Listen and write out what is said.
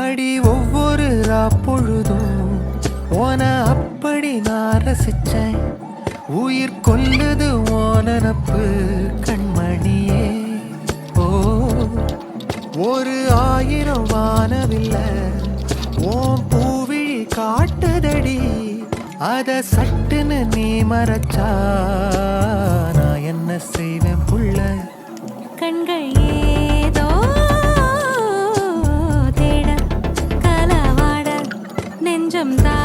அடி ஒவ்வொரு பொழுதும் ஓன அப்படி நான் ரசிச்சேன். உயிர் கொல்லுது ஓனப்பு கண்மணியே. ஓ ஒரு 1000 வானவில்ல ஓம் பூவிழி காட்டுதடி. அத சட்டுன்னு நீ மறைச்சா நான் என்ன செய்வேன் புள்ள. கண்கள் ஏதோ தேட கலவாட நெஞ்சம் தான்